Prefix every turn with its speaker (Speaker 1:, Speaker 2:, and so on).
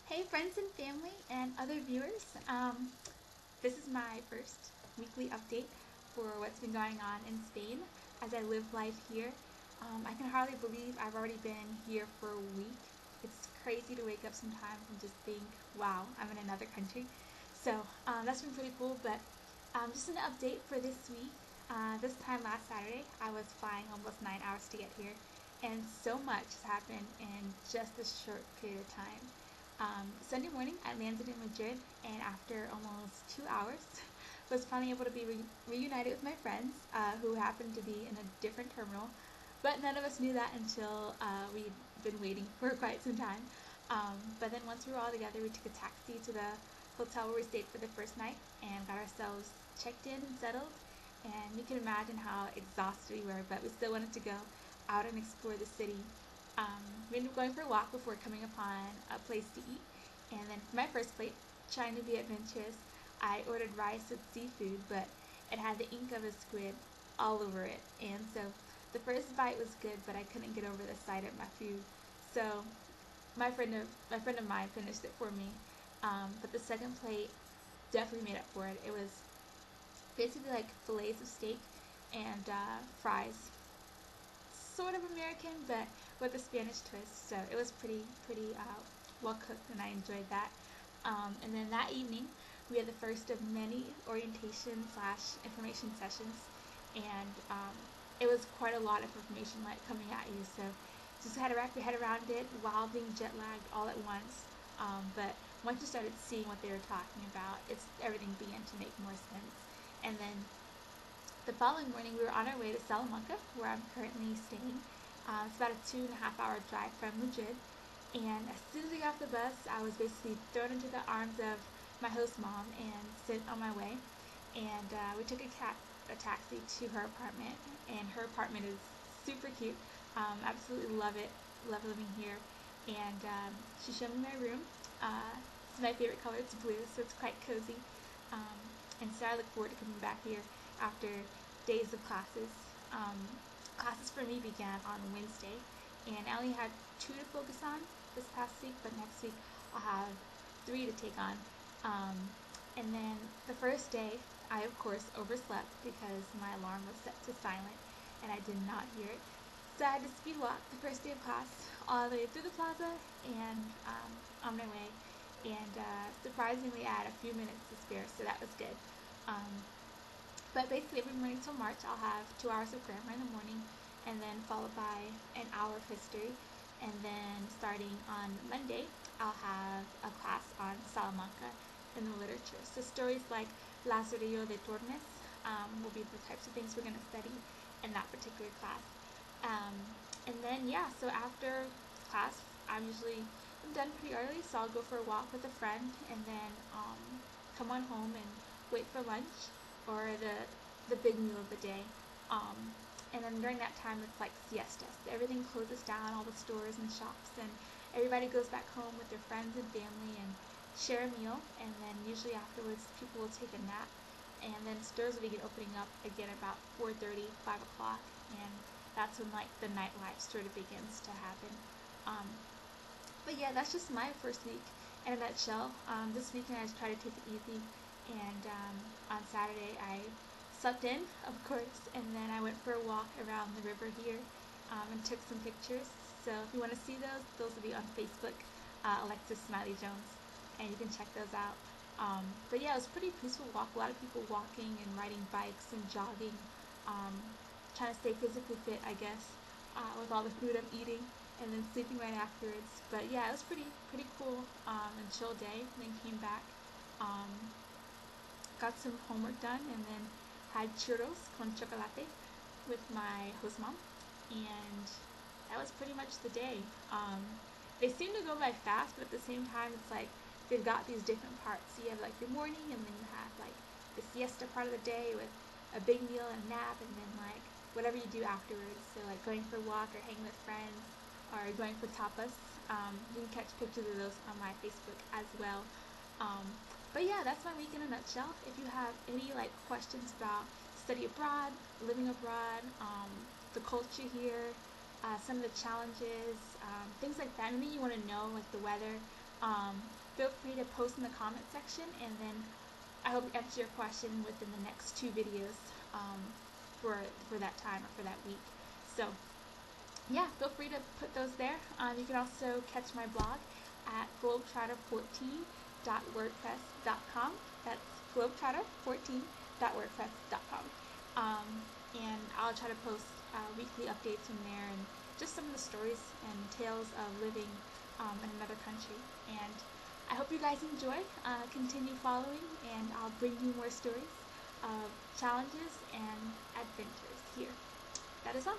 Speaker 1: Hey friends and family and other viewers. This is my first weekly update for what's been going on in Spain as I live life here. I can hardly believe I've already been here for a week. It's crazy to wake up sometimes and just think, wow, I'm in another country. So that's been pretty cool, but just an update for this week. This time last Saturday, I was flying almost 9 hours to get here, and so much has happened in just a short period of time. Sunday morning, I landed in Madrid, and after almost 2 hours, was finally able to be reunited with my friends, who happened to be in a different terminal. But none of us knew that until we'd been waiting for quite some time. But then once we were all together, we took a taxi to the hotel where we stayed for the first night and got ourselves checked in and settled. And you can imagine how exhausted we were, but we still wanted to go out and explore the city. We ended up going for a walk before coming upon a place to eat. And then for my first plate, trying to be adventurous, I ordered rice with seafood, but it had the ink of a squid all over it. And so the first bite was good, but I couldn't get over the sight of my food. So my friend of mine finished it for me. But the second plate definitely made up for it. It was basically like fillets of steak and fries, sort of American, but with a Spanish twist. So it was pretty well cooked, and I enjoyed that. And then that evening, we had the first of many orientation slash information sessions, and it was quite a lot of information like coming at you. So just had to wrap your head around it while being jet lagged all at once. But once you started seeing what they were talking about, everything began to make more sense. And then the following morning, we were on our way to Salamanca, where I'm currently staying. It's about a 2.5 hour drive from Madrid. And as soon as we got off the bus, I was basically thrown into the arms of my host mom and sent on my way. And we took a taxi to her apartment. And her apartment is super cute. Absolutely love it. Love living here. And she showed me my room. It's my favorite color. It's blue, so it's quite cozy. And so I look forward to coming back here after days of classes. Classes for me began on Wednesday, and I only had 2 to focus on this past week, but next week I'll have 3 to take on. And then the first day, I of course overslept because my alarm was set to silent and I did not hear it. So I had to speed walk the first day of class all the way through the plaza and on my way. And surprisingly, I had a few minutes to spare, so that was good. Um, but basically, every morning till March, I'll have 2 hours of grammar in the morning, and then followed by an hour of history. And then starting on Monday, I'll have a class on Salamanca in the literature. So stories like Lazarillo de Tormes will be the types of things we're going to study in that particular class. And then, yeah, so after class, I'm done pretty early, so I'll go for a walk with a friend, and then come on home and wait for lunch or the big meal of the day. And then during that time, it's like siesta. So everything closes down, all the stores and shops, and everybody goes back home with their friends and family and share a meal. And then usually afterwards, people will take a nap, and then stores will begin opening up again about 4:30, 5 o'clock, and that's when like the nightlife sort of begins to happen. Um, but yeah, that's just my first week in a nutshell. This weekend I just tried to take it easy, and on Saturday I slept in, of course, and then I went for a walk around the river here and took some pictures. So if you want to see those will be on Facebook, Alexis Smiley Jones, and you can check those out. But yeah, it was a pretty peaceful walk. A lot of people walking and riding bikes and jogging, um, trying to stay physically fit, I guess, with all the food I'm eating, and then sleeping right afterwards. But yeah, it was pretty cool and chill day. And then came back, um, got some homework done, and then had churros con chocolate with my host mom, and that was pretty much the day. They seem to go by fast, but at the same time, it's like they've got these different parts. So you have like your morning, and then you have like the siesta part of the day with a big meal and a nap, and then like whatever you do afterwards. So like going for a walk or hanging with friends or going for tapas. You can catch pictures of those on my Facebook as well. But yeah, that's my week in a nutshell. If you have any like questions about study abroad, living abroad, the culture here, some of the challenges, things like that, maybe you want to know like the weather, Feel free to post in the comment section, and then I hope to answer your question within the next 2 videos for that time or for that week. So yeah, feel free to put those there. You can also catch my blog at globetrotter14.wordpress.com. That's globetrotter14.wordpress.com. And I'll try to post weekly updates from there, and just some of the stories and tales of living in another country. And I hope you guys enjoy. Continue following, and I'll bring you more stories of challenges and adventures here. That is all.